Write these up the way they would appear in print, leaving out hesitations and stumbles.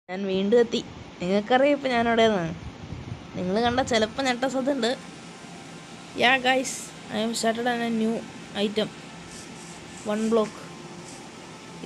ഞാൻ വീണ്ടും എത്തി. നിങ്ങൾക്കറിയാം ഇപ്പം ഞാൻ എവിടെയാണ്. നിങ്ങൾ കണ്ട ചിലപ്പോൾ ഞെട്ട സാധ്യതയുണ്ട്. യാ guys, I M started an A new item 1 block.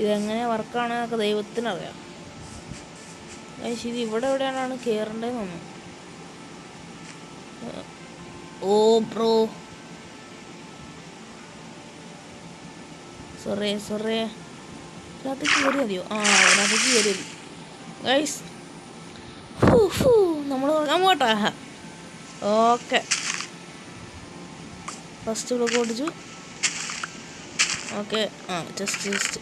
ഇതെങ്ങനെ വർക്കാണെന്നൊക്കെ ദൈവത്തിനറിയാം. ഗൈസ്, ഇത് ഇവിടെ എവിടെയാണ് കയറേണ്ടതെന്ന് തോന്നുന്നു. ഓ ബ്രോ, സൊറേ ഇതിനകത്തേക്ക് കയറി മതിയോ? അതിനകത്തേക്ക് കയറി മതി ഗൈസ്. നമ്മൾ തുടങ്ങാൻ പോട്ടാ. ഓക്കെ, ഫസ്റ്റ് ബ്ലോക്ക് ഓടിച്ചു. ഓക്കെ, ജസ്റ്റ്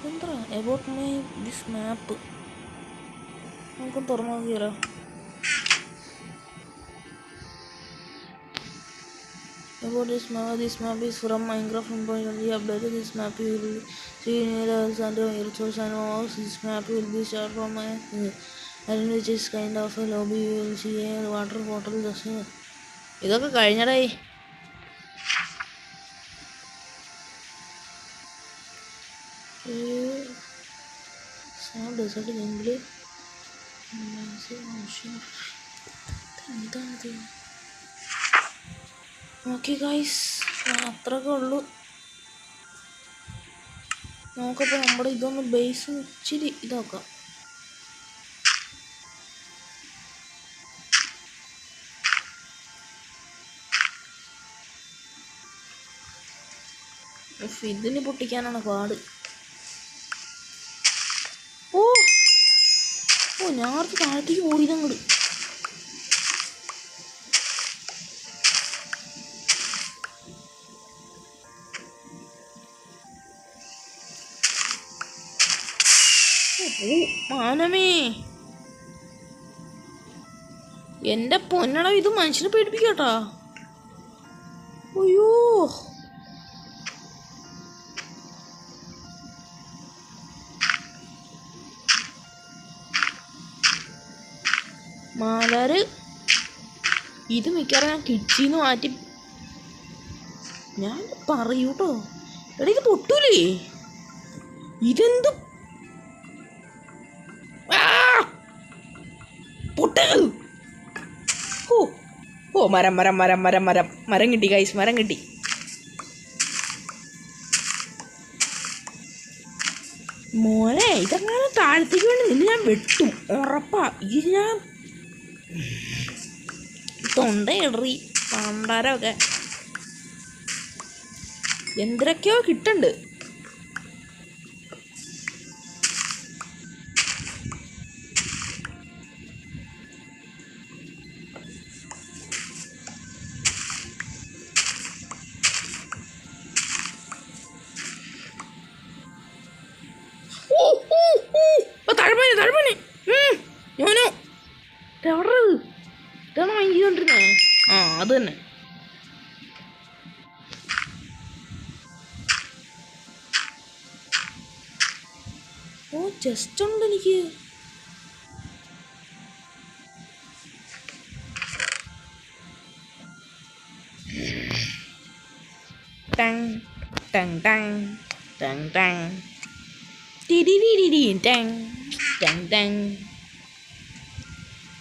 എന്താ എബൌട്ട് മൈ ദിസ് മാപ്പ് നമുക്ക് തുറന്നു നോക്കിയാലോ. About this map is from Minecraft componently updated. This map you will see near under resource and mouse. This map will be shared from my island, which is kind of a lobby. You will see a water bottle just ഇതൊക്കെ കഴിഞ്ഞടേ. Desert jungle എന്താണത്? Okay guys, അത്രയൊക്കെ ഉള്ളൂ. നോക്കപ്പോൾ നമ്മുടെ ഇതൊന്ന് base ഇച്ചിരി ഇതാക്കാം. ഇതിന് പൊട്ടിക്കാനാണ് പാട്. ഓ ഞാൻ താഴത്തേക്ക് ഓടിയതങ്ങോട്ട്. മാനമേ, എൻ്റെ പൊന്നട, ഇത് മനുഷ്യനെ പേടിപ്പിക്കട്ടാ. അയ്യോ, മാലാര് ഇത് മിക്കവാറും ഞാൻ കിച്ചിന്ന് മാറ്റി ഞാൻ പറയൂട്ടോ. എടാ, ഇത് പൊട്ടൂലേ? ഇതെന്ത് പൊട്ടത്? ഓ മരം കിട്ടി ഗൈസ്, മരം കിട്ടി. മോനെ, ഇതങ്ങനെ താഴത്തേക്ക് വേണ്ടി നിന്ന് ഞാൻ വെട്ടും ഉറപ്പാ. ഇത് ഞാൻ തൊണ്ട ഇടറി പണ്ടാരമൊക്കെ എന്തൊക്കെയോ കിട്ടുന്നുണ്ട്. തഴപ്പണി ഞാനോ എവിടെ ഇതാണ് വാങ്ങിക്കൊണ്ടിരുന്നേ. അത് തന്നെ. ജസ്റ്റ് ഉണ്ട് എനിക്ക്.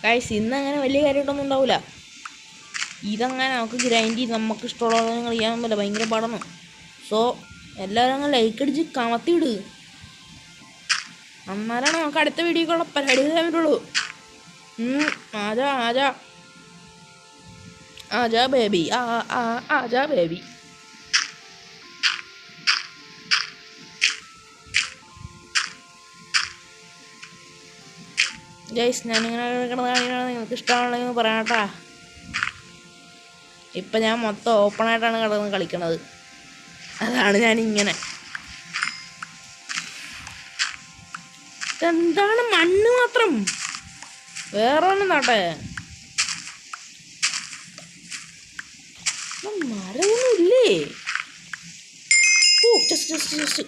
ഗൈസ്, ഇന്നങ്ങനെ വലിയ കാര്യമായിട്ടൊന്നും ഉണ്ടാവില്ല. ഇതങ്ങനെ നമുക്ക് ഗ്രൈൻഡ് ചെയ്ത് നമുക്ക് ഇഷ്ടമുള്ളതൊന്നും കളിക്കാൻ പറ്റില്ല, ഭയങ്കര പാടാണ്. സോ എല്ലാവരും അങ്ങ് ലൈക്ക് അടിച്ച് കമത്തിവിട്. അന്നാലാണ് നമുക്ക് അടുത്ത വീഡിയോക്കുള്ള പരിപാടി ചെയ്യാൻ പറ്റുള്ളൂ. ആജാ ബേബി, ആജാ ബേബി. ഗൈസ്, ഞാനിങ്ങനെ കിടന്ന് കാണിക്കണത് നിങ്ങൾക്ക് ഇഷ്ടമാണെന്ന് പറയാട്ടാ. ഇപ്പം ഞാൻ മൊത്തം ഓപ്പണായിട്ടാണ് കിടന്ന് കളിക്കണത്. അതാണ് ഞാനിങ്ങനെ. എന്താണ് മണ്ണ് മാത്രം, വേറെ ഒന്നും നാട്ടെ. മരമൊന്നും ഇല്ലേ? Just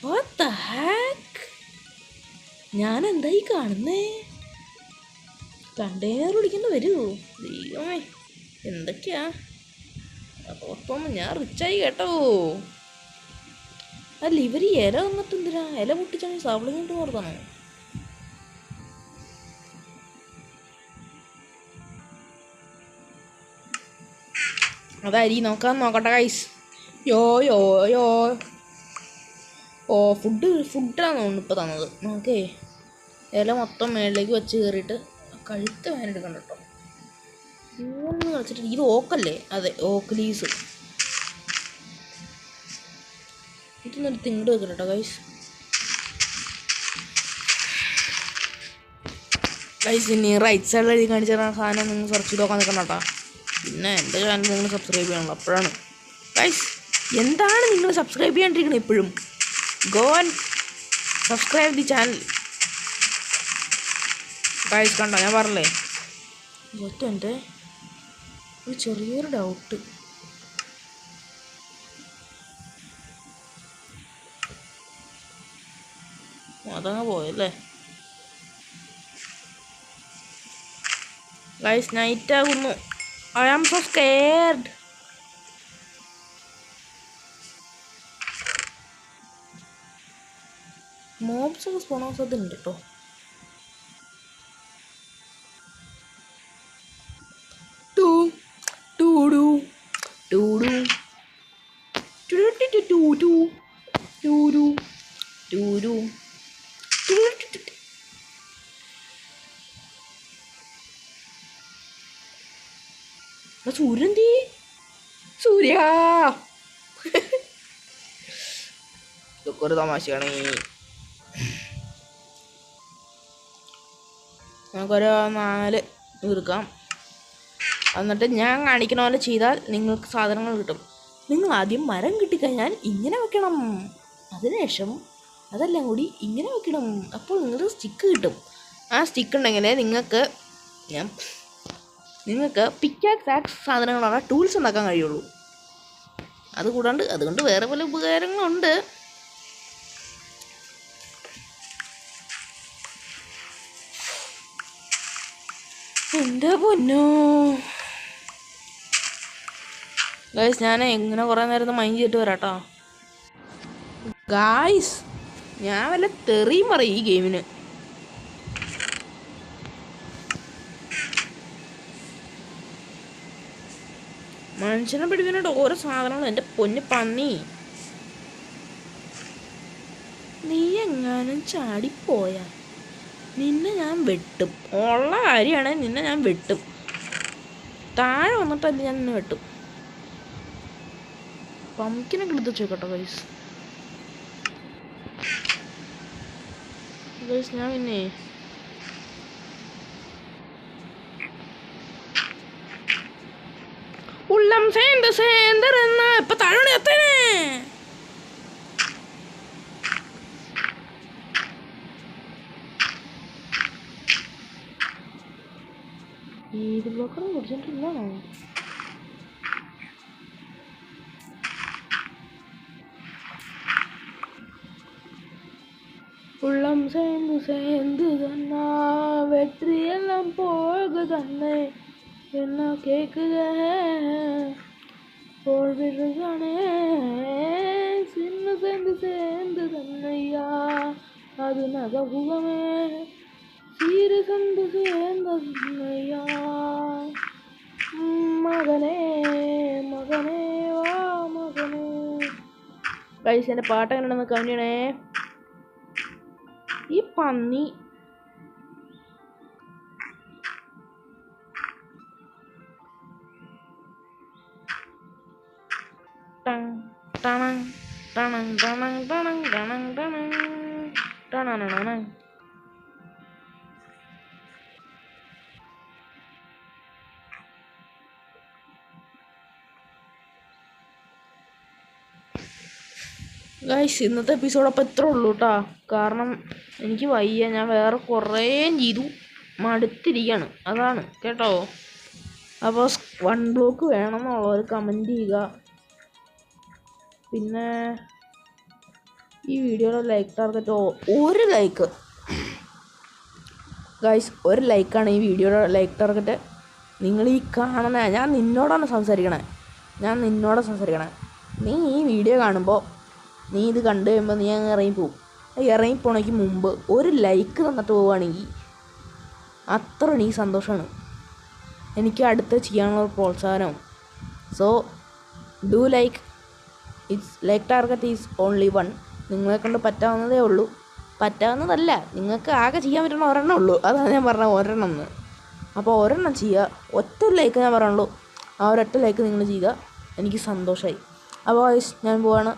what the heck? ഞാൻ എന്തായി കാണുന്നേ? കണ്ടെയ്നർ പിടിക്കേണ്ടി വരുമോ? ദൈവമേ, എന്തൊക്കെയാ? ഓർത്തൊന്നും ഞാൻ റിച്ചായി കേട്ടോ. അല്ല ഇവർ ഇല വന്നിട്ട് എന്തിനാ ഇല പൊട്ടിച്ചാണെങ്കിൽ സാപ്പിളിങ് ഇട്ട് നിർത്തണോ? അതായി നോക്കട്ടെ ഗൈസ്. യോ യോ യോ ഓ ഫുഡാണ് തോന്നുന്നു ഇപ്പോൾ തന്നത്. നോക്കേ ഇല മൊത്തം മേളിലേക്ക് വെച്ച് കയറിയിട്ട് കഴുത്ത് വേനെടുക്കണ്ട കേട്ടോ. ഇങ്ങനെ കളിച്ചിട്ട് ഇത് ഓക്കല്ലേ? അതെ, ഓക്ക് ലീസ്. ഇതൊന്നൊരു തിങ്ങട് വെക്കട്ടെ കേട്ടോ ഗൈസ്. ഇനി റൈറ്റ് സൈഡിൽ എഴുതി കാണിച്ച സാധനം നിങ്ങൾ സെർച്ച് ചെയ്ത് നോക്കാൻ നിൽക്കണം കേട്ടോ. പിന്നെ എൻ്റെ ചാനൽ നിങ്ങൾ സബ്സ്ക്രൈബ് ചെയ്യണല്ലോ, അപ്പോഴാണ് ഗൈസ്. എന്താണ് നിങ്ങൾ സബ്സ്ക്രൈബ് ചെയ്യാണ്ടിരിക്കുന്നത് ഇപ്പോഴും? Go and subscribe the channel guys. കണ്ടോ ഞാൻ പറഞ്ഞേ. എൻ്റെ ഒരു ചെറിയൊരു ഡൗട്ട്. അതങ്ങ് പോയല്ലേ ഗൈസ്. നൈറ്റ് ആകുന്നു. I am so scared. Mobs ഒക്കെ സ്പോൺ ഹൗസ് അതുണ്ട് കേട്ടോ. സൂര്യന്തി സൂര്യ ഇതൊക്കെ ഒരു തമാശയാണ്. നമുക്കൊരു 4 തീർക്കാം. എന്നിട്ട് ഞാൻ കാണിക്കണ പോലെ ചെയ്താൽ നിങ്ങൾക്ക് സാധനങ്ങൾ കിട്ടും. നിങ്ങൾ ആദ്യം മരം കിട്ടിക്കഴിഞ്ഞാൽ ഇങ്ങനെ വെക്കണം, അതിനുശേഷം അതെല്ലാം കൂടി ഇങ്ങനെ വെക്കണം. അപ്പോൾ നിങ്ങൾക്ക് സ്റ്റിക്ക് കിട്ടും. ആ സ്റ്റിക്ക് ഉണ്ടെങ്കിൽ നിങ്ങൾക്ക് പിക്കാക്സ് സാധനങ്ങളാണ് ടൂൾസ് ഉണ്ടാക്കാൻ കഴിയുള്ളൂ. അതുകൊണ്ട് വേറെ പല ഉപകാരങ്ങളുണ്ട്. എൻ്റെ പൊന്നോ ഗായ്സ്, ഞാൻ എങ്ങനെ കുറേ നേരം മൈൻഡ് ചെയ്തിട്ട് വരാട്ടോ ഗായ്സ്. ഞാൻ വല്ല തെറിയും പറയും ഈ ഗെയിമിന്. മനുഷ്യനെ പിടിക്കാനായിട്ട് ഓരോ സാധനങ്ങളും. എൻ്റെ പൊന്ന് പന്നി, നീ എങ്ങാനും ചാടിപ്പോയാ നിന്നെ ഞാൻ വെട്ടും. ഉള്ള കാര്യമാണ്, നിന്നെ ഞാൻ വെട്ടും. താഴെ വന്നിട്ടല്ല ഞാൻ നിന്നെ വെട്ടും. പമ്പിക്കിനൊക്കെ എടുത്ത് വെച്ചേക്കട്ടോ ഗൈസ്. ഞാൻ പിന്നെ ഉള്ളം സേന്തരെന്ന ഇപ്പൊ താഴെ എത്തേനെ. ഏത് ബ്ലോക്കറും കുടിച്ചിട്ടില്ലാണോ? உள்ளம் சேர்ந்து சேர்ந்து தன்னா வெற்றியெல்லாம் போக தன்னை என்ன கேக்குதே போழ்விடுதானே சின்ன சேர்ந்து சேர்ந்து தன்னையா அது நகபுகமே சீரு சந்து சேர்ந்த தன்னையா മകനേ മകനേ വാ മകനേ. ഗൈസ്, എൻ്റെ പാട്ട് എങ്ങനെ ഉണ്ടെന്ന് കണ്ടിയണേ. ഈ പന്നി ഗൈസ്, ഇന്നത്തെ എപ്പിസോഡ് അപ്പോൾ ഇത്രേ ഉള്ളൂ കേട്ടോ. കാരണം എനിക്ക് വയ്യ, ഞാൻ വേറെ കുറേ ചെയ്തു മടുത്തിരിക്കുകയാണ്, അതാണ് കേട്ടോ. അപ്പോൾ 1 ബ്ലോക്ക് വേണമെന്നുള്ളവർ കമൻറ്റ് ചെയ്യുക. പിന്നെ ഈ വീഡിയോയുടെ ലൈക്ക് ടാർഗറ്റ് 1 ലൈക്ക് ഗൈസ്, 1 ലൈക്കാണ് ഈ വീഡിയോയുടെ ലൈക്ക് ടാർഗറ്റ്. നിങ്ങൾ ഈ കാണുന്ന ഞാൻ നിന്നോടാണ് സംസാരിക്കണേ. നീ ഈ വീഡിയോ കാണുമ്പോൾ നീ ഇത് കണ്ടു കഴിയുമ്പോൾ നീ അങ്ങ് ഇറങ്ങിപ്പോവും. ഇറങ്ങിപ്പോണേക്ക് മുമ്പ് ഒരു ലൈക്ക് തന്നിട്ട് പോവുകയാണെങ്കിൽ അത്ര എനിക്ക് സന്തോഷമാണ്, എനിക്ക് അടുത്ത് ചെയ്യാനുള്ള പ്രോത്സാഹനവും. So do like. It's like target is only one. നിങ്ങളെ കൊണ്ട് പറ്റാവുന്നതേ ഉള്ളൂ, പറ്റാവുന്നതല്ല, നിങ്ങൾക്ക് ആകെ ചെയ്യാൻ പറ്റുന്ന ഒരെണ്ണം ഉള്ളൂ. അതാണ് ഞാൻ പറഞ്ഞ ഒരെണ്ണം എന്ന്. അപ്പോൾ ഒരെണ്ണം ചെയ്യുക, ഒറ്റ ലൈക്ക് ഞാൻ പറയുള്ളൂ. ആ ഒരൊറ്റ ലൈക്ക് നിങ്ങൾ ചെയ്യുക, എനിക്ക് സന്തോഷമായി. അപ്പോൾ ഞാൻ പോവാണ്.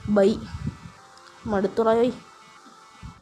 ബൈ. മടുത്തുറായി.